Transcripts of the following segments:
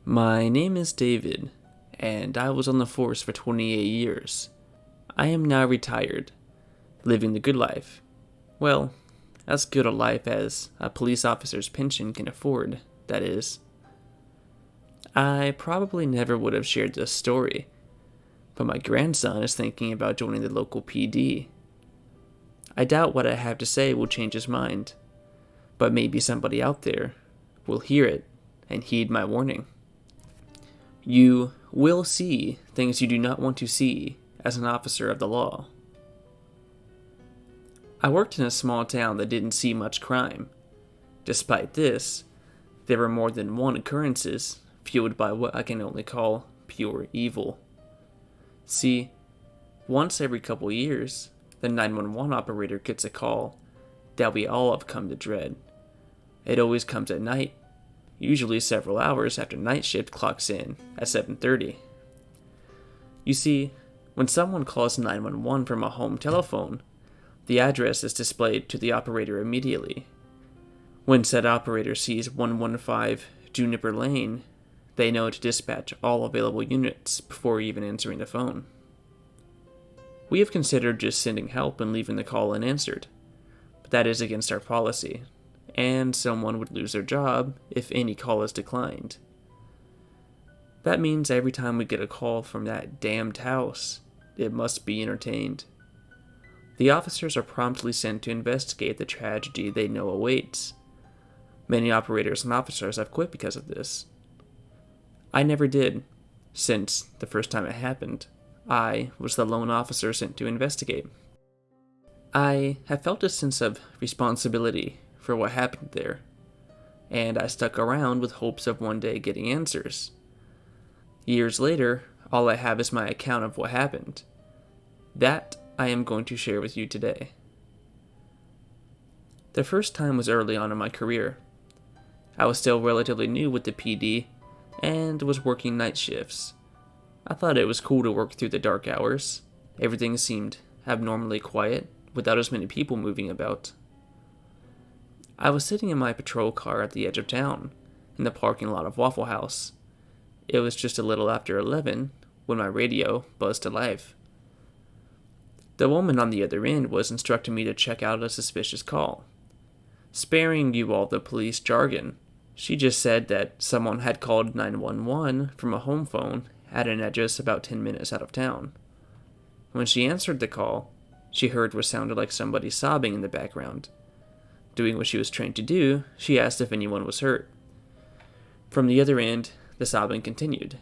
My name is David, and I was on the force for 28 years. I am now retired, living the good life. Well, as good a life as a police officer's pension can afford, that is. I probably never would have shared this story, but my grandson is thinking about joining the local PD. I doubt what I have to say will change his mind, but maybe somebody out there will hear it and heed my warning. You will see things you do not want to see as an officer of the law. I worked in a small town that didn't see much crime. Despite this, there were more than one occurrences fueled by what I can only call pure evil. See, once every couple years, the 911 operator gets a call that we all have come to dread. It always comes at night, usually several hours after night shift clocks in at 7:30. You see, when someone calls 911 from a home telephone, the address is displayed to the operator immediately. When said operator sees 115 Juniper Lane, they know to dispatch all available units before even answering the phone. We have considered just sending help and leaving the call unanswered, but that is against our policy, and someone would lose their job if any call is declined. That means every time we get a call from that damned house, it must be entertained. The officers are promptly sent to investigate the tragedy they know awaits. Many operators and officers have quit because of this. I never did, since the first time it happened, I was the lone officer sent to investigate. I have felt a sense of responsibility for what happened there, and I stuck around with hopes of one day getting answers. Years later, all I have is my account of what happened. That I am going to share with you today. The first time was early on in my career. I was still relatively new with the PD and was working night shifts. I thought it was cool to work through the dark hours. Everything seemed abnormally quiet without as many people moving about. I was sitting in my patrol car at the edge of town, in the parking lot of Waffle House. It was just a little after 11 when my radio buzzed to life. The woman on the other end was instructing me to check out a suspicious call. Sparing you all the police jargon, she just said that someone had called 911 from a home phone at an address about 10 minutes out of town. When she answered the call, she heard what sounded like somebody sobbing in the background. Doing what she was trained to do, she asked if anyone was hurt. From the other end, the sobbing continued.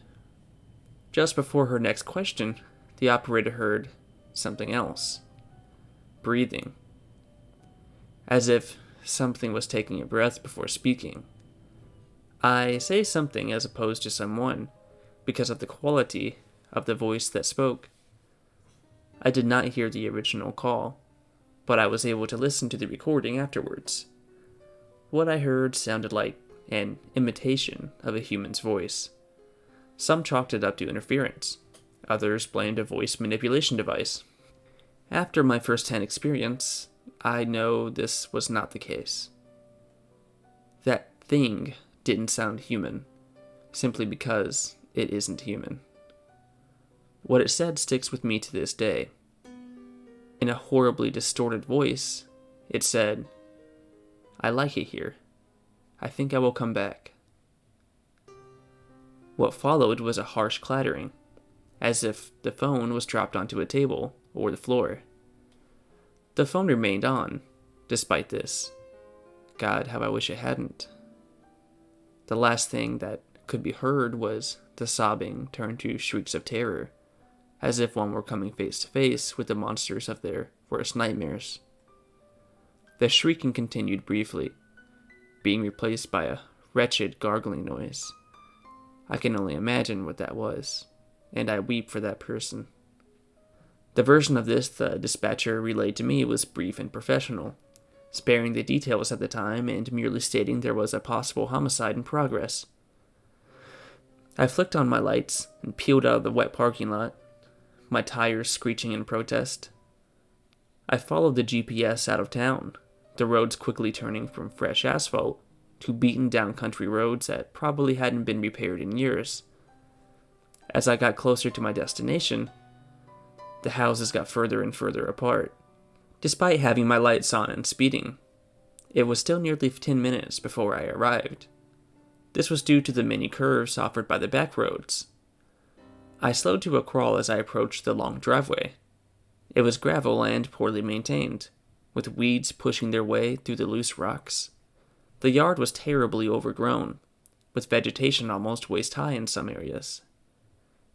Just before her next question, the operator heard something else. Breathing. As if something was taking a breath before speaking. I say something as opposed to someone because of the quality of the voice that spoke. I did not hear the original call, but I was able to listen to the recording afterwards. What I heard sounded like an imitation of a human's voice. Some chalked it up to interference. Others blamed a voice manipulation device. After my first-hand experience, I know this was not the case. That thing didn't sound human, simply because it isn't human. What it said sticks with me to this day. In a horribly distorted voice, it said, "I like it here. I think I will come back." What followed was a harsh clattering, as if the phone was dropped onto a table or the floor. The phone remained on, despite this. God, how I wish it hadn't. The last thing that could be heard was the sobbing turned to shrieks of terror, as if one were coming face to face with the monsters of their worst nightmares. The shrieking continued briefly, being replaced by a wretched gargling noise. I can only imagine what that was, and I weep for that person. The version of this the dispatcher relayed to me was brief and professional, sparing the details at the time and merely stating there was a possible homicide in progress. I flicked on my lights and peeled out of the wet parking lot, my tires screeching in protest. I followed the GPS out of town, the roads quickly turning from fresh asphalt to beaten down country roads that probably hadn't been repaired in years. As I got closer to my destination, the houses got further and further apart. Despite having my lights on and speeding, it was still nearly 10 minutes before I arrived. This was due to the many curves offered by the back roads. I slowed to a crawl as I approached the long driveway. It was gravel and poorly maintained, with weeds pushing their way through the loose rocks. The yard was terribly overgrown, with vegetation almost waist-high in some areas.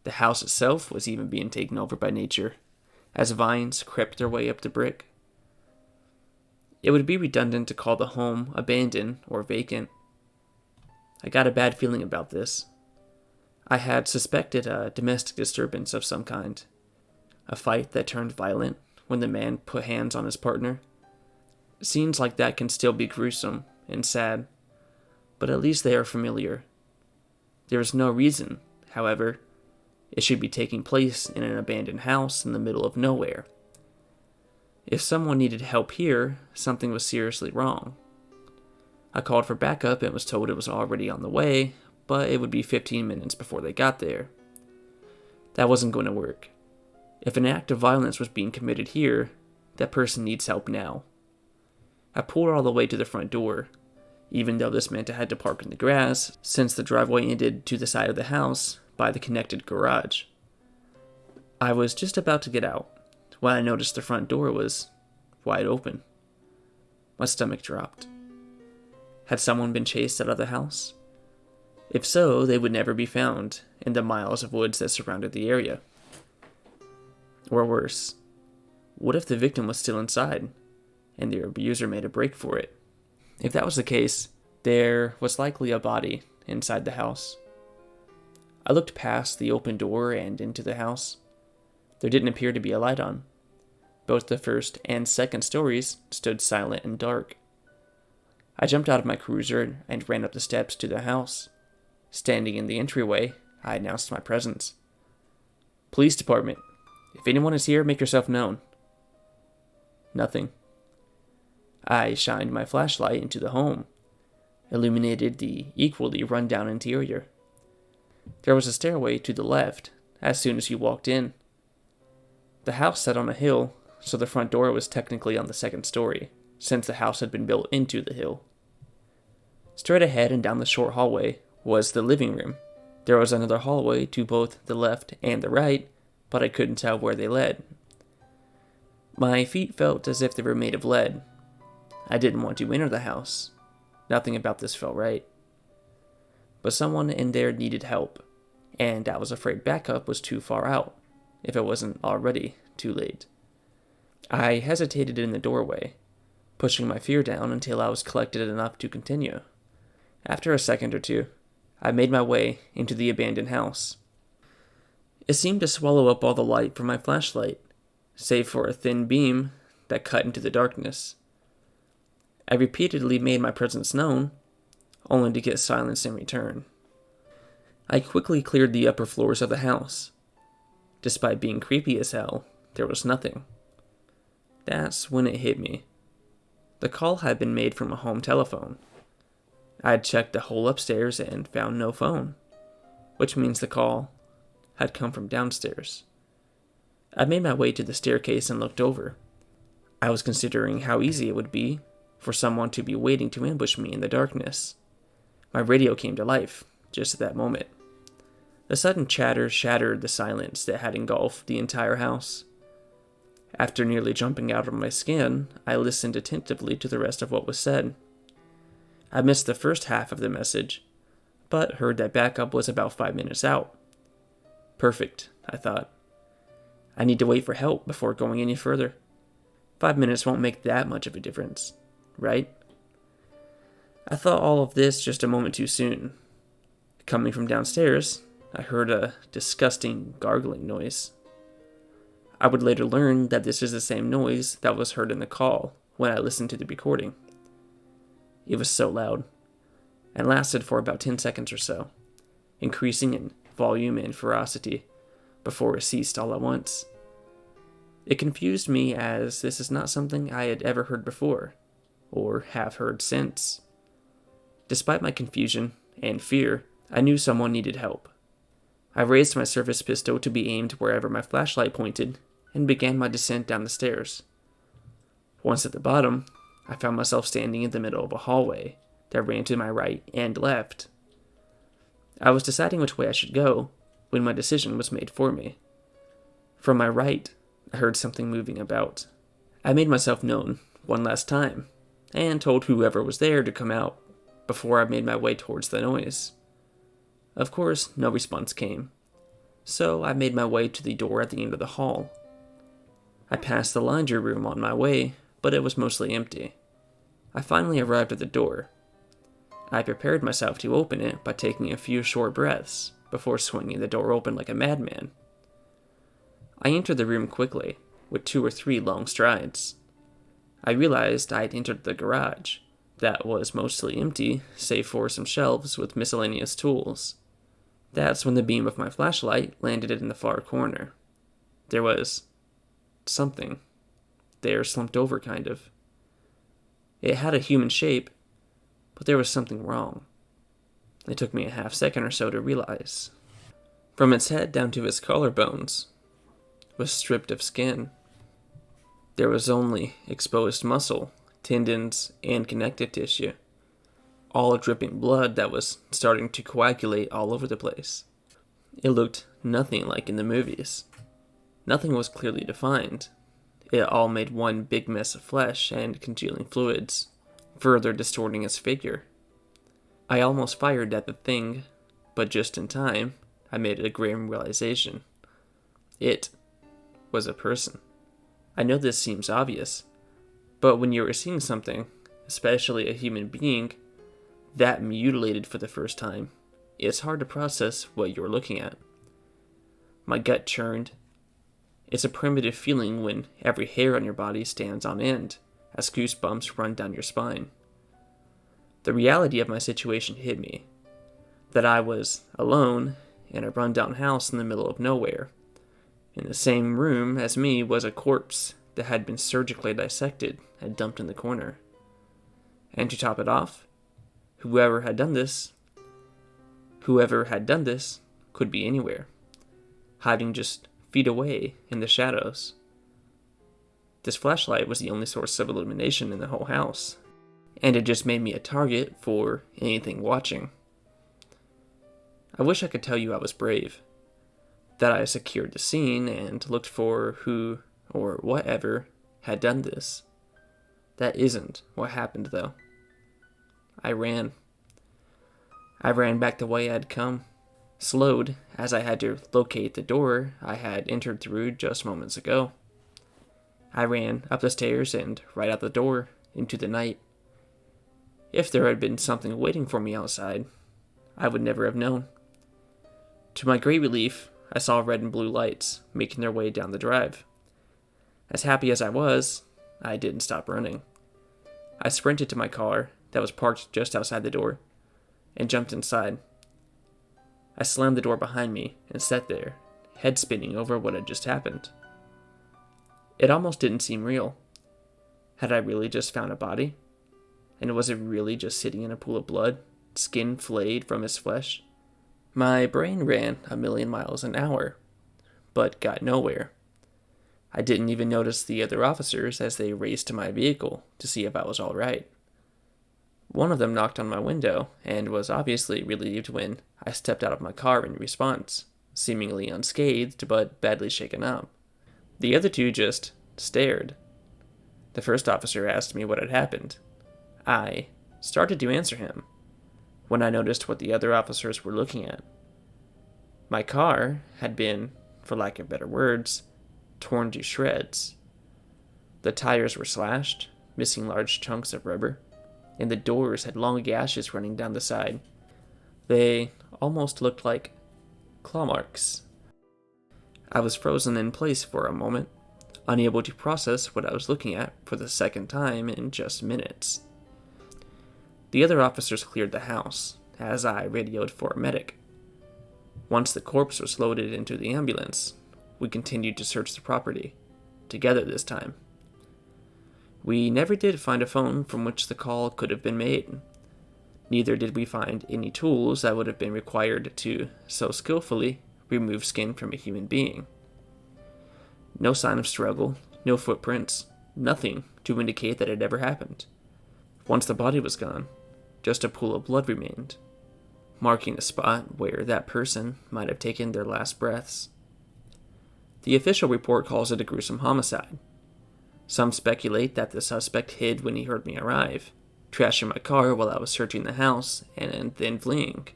The house itself was even being taken over by nature, as vines crept their way up the brick. It would be redundant to call the home abandoned or vacant. I got a bad feeling about this. I had suspected a domestic disturbance of some kind, a fight that turned violent when the man put hands on his partner. Scenes like that can still be gruesome and sad, but at least they are familiar. There is no reason, however, it should be taking place in an abandoned house in the middle of nowhere. If someone needed help here, something was seriously wrong. I called for backup and was told it was already on the way, but it would be 15 minutes before they got there. That wasn't going to work. If an act of violence was being committed here, that person needs help now. I pulled all the way to the front door, even though this meant I had to park in the grass, since the driveway ended to the side of the house by the connected garage. I was just about to get out when I noticed the front door was wide open. My stomach dropped. Had someone been chased out of the house? If so, they would never be found in the miles of woods that surrounded the area. Or worse, what if the victim was still inside and their abuser made a break for it? If that was the case, there was likely a body inside the house. I looked past the open door and into the house. There didn't appear to be a light on. Both the first and second stories stood silent and dark. I jumped out of my cruiser and ran up the steps to the house. Standing in the entryway, I announced my presence. "Police department. If anyone is here, make yourself known." Nothing. I shined my flashlight into the home, illuminated the equally run-down interior. There was a stairway to the left as soon as you walked in. The house sat on a hill, so the front door was technically on the second story, since the house had been built into the hill. Straight ahead and down the short hallway was the living room. There was another hallway to both the left and the right, but I couldn't tell where they led. My feet felt as if they were made of lead. I didn't want to enter the house. Nothing about this felt right. But someone in there needed help, and I was afraid backup was too far out, if it wasn't already too late. I hesitated in the doorway, pushing my fear down until I was collected enough to continue. After a second or two, I made my way into the abandoned house. It seemed to swallow up all the light from my flashlight, save for a thin beam that cut into the darkness. I repeatedly made my presence known, only to get silence in return. I quickly cleared the upper floors of the house. Despite being creepy as hell, there was nothing. That's when it hit me. The call had been made from a home telephone. I had checked the whole upstairs and found no phone, which means the call had come from downstairs. I made my way to the staircase and looked over. I was considering how easy it would be for someone to be waiting to ambush me in the darkness. My radio came to life just at that moment. The sudden chatter shattered the silence that had engulfed the entire house. After nearly jumping out of my skin, I listened attentively to the rest of what was said. I missed the first half of the message, but heard that backup was about 5 minutes out. Perfect, I thought. I need to wait for help before going any further. 5 minutes won't make that much of a difference, right? I thought all of this just a moment too soon. Coming from downstairs, I heard a disgusting gargling noise. I would later learn that this is the same noise that was heard in the call when I listened to the recording. It was so loud, and lasted for about 10 seconds or so, increasing in volume and ferocity, before it ceased all at once. It confused me, as this is not something I had ever heard before, or have heard since. Despite my confusion and fear, I knew someone needed help. I raised my service pistol to be aimed wherever my flashlight pointed and began my descent down the stairs. Once at the bottom, I found myself standing in the middle of a hallway that ran to my right and left. I was deciding which way I should go when my decision was made for me. From my right, I heard something moving about. I made myself known one last time and told whoever was there to come out before I made my way towards the noise. Of course, no response came, so I made my way to the door at the end of the hall. I passed the laundry room on my way, but it was mostly empty. I finally arrived at the door. I prepared myself to open it by taking a few short breaths before swinging the door open like a madman. I entered the room quickly, with 2 or 3 long strides. I realized I had entered the garage, that was mostly empty, save for some shelves with miscellaneous tools. That's when the beam of my flashlight landed in the far corner. There was something there, slumped over kind of. It had a human shape, but there was something wrong. It took me a half second or so to realize. From its head down to its collarbones was stripped of skin. There was only exposed muscle, tendons, and connective tissue, all dripping blood that was starting to coagulate all over the place. It looked nothing like in the movies. Nothing was clearly defined. It all made one big mess of flesh and congealing fluids, further distorting its figure. I almost fired at the thing, but just in time, I made a grim realization. It was a person. I know this seems obvious, but when you are seeing something, especially a human being, that mutilated for the first time, it's hard to process what you're looking at. My gut churned. It's a primitive feeling when every hair on your body stands on end, as goosebumps run down your spine. The reality of my situation hit me, that I was alone in a rundown house in the middle of nowhere. In the same room as me was a corpse that had been surgically dissected and dumped in the corner. And to top it off, whoever had done this could be anywhere, hiding just feet away in the shadows. This flashlight was the only source of illumination in the whole house, and it just made me a target for anything watching. I wish I could tell you I was brave, that I secured the scene and looked for who or whatever had done this. That isn't what happened, though. I ran. I ran back the way I'd come, slowed as I had to locate the door I had entered through just moments ago. I ran up the stairs and right out the door into the night. If there had been something waiting for me outside, I would never have known. To my great relief, I saw red and blue lights making their way down the drive. As happy as I was, I didn't stop running. I sprinted to my car that was parked just outside the door and jumped inside. I slammed the door behind me and sat there, head spinning over what had just happened. It almost didn't seem real. Had I really just found a body? And was it really just sitting in a pool of blood, skin flayed from its flesh? My brain ran 1,000,000 miles an hour, but got nowhere. I didn't even notice the other officers as they raced to my vehicle to see if I was all right. One of them knocked on my window and was obviously relieved when I stepped out of my car in response, seemingly unscathed but badly shaken up. The other 2 just stared. The first officer asked me what had happened. I started to answer him when I noticed what the other officers were looking at. My car had been, for lack of better words, torn to shreds. The tires were slashed, missing large chunks of rubber, and the doors had long gashes running down the side. They almost looked like claw marks. I was frozen in place for a moment, unable to process what I was looking at for the second time in just minutes. The other officers cleared the house, as I radioed for a medic. Once the corpse was loaded into the ambulance, we continued to search the property, together this time. We never did find a phone from which the call could have been made. Neither did we find any tools that would have been required to so skillfully remove skin from a human being. No sign of struggle, no footprints, nothing to indicate that it ever happened. Once the body was gone, just a pool of blood remained, marking a spot where that person might have taken their last breaths. The official report calls it a gruesome homicide. Some speculate that the suspect hid when he heard me arrive, trashing my car while I was searching the house, and then fleeing.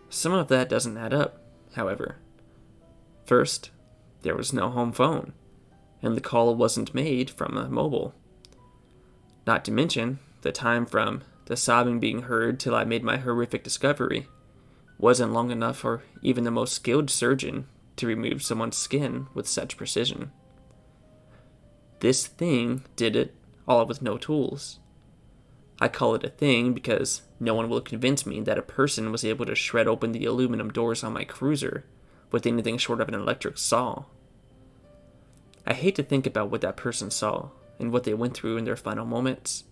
Some of that doesn't add up, however. First, there was no home phone, and the call wasn't made from a mobile. Not to mention, the time from the sobbing being heard till I made my horrific discovery wasn't long enough for even the most skilled surgeon to remove someone's skin with such precision. This thing did it, all with no tools. I call it a thing because no one will convince me that a person was able to shred open the aluminum doors on my cruiser with anything short of an electric saw. I hate to think about what that person saw and what they went through in their final moments.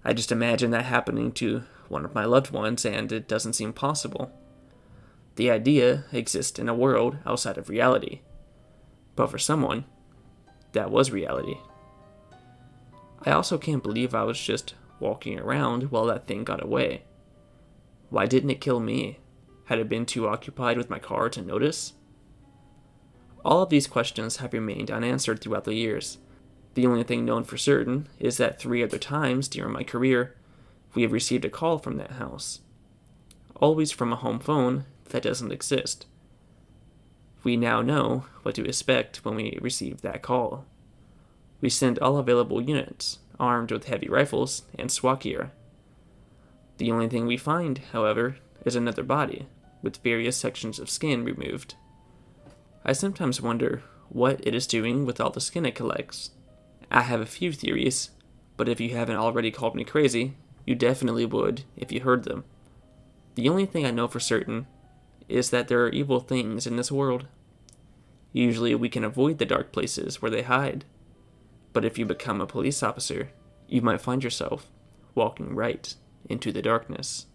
I just imagine that happening to one of my loved ones, and it doesn't seem possible. The idea exists in a world outside of reality, but for someone, that was reality. I also can't believe I was just walking around while that thing got away. Why didn't it kill me? Had it been too occupied with my car to notice? All of these questions have remained unanswered throughout the years. The only thing known for certain is that 3 other times during my career, we have received a call from that house. Always from a home phone that doesn't exist. We now know what to expect when we receive that call. We send all available units, armed with heavy rifles and SWAT gear. The only thing we find, however, is another body, with various sections of skin removed. I sometimes wonder what it is doing with all the skin it collects. I have a few theories, but if you haven't already called me crazy, you definitely would if you heard them. The only thing I know for certain is that there are evil things in this world. Usually we can avoid the dark places where they hide, but if you become a police officer, you might find yourself walking right into the darkness.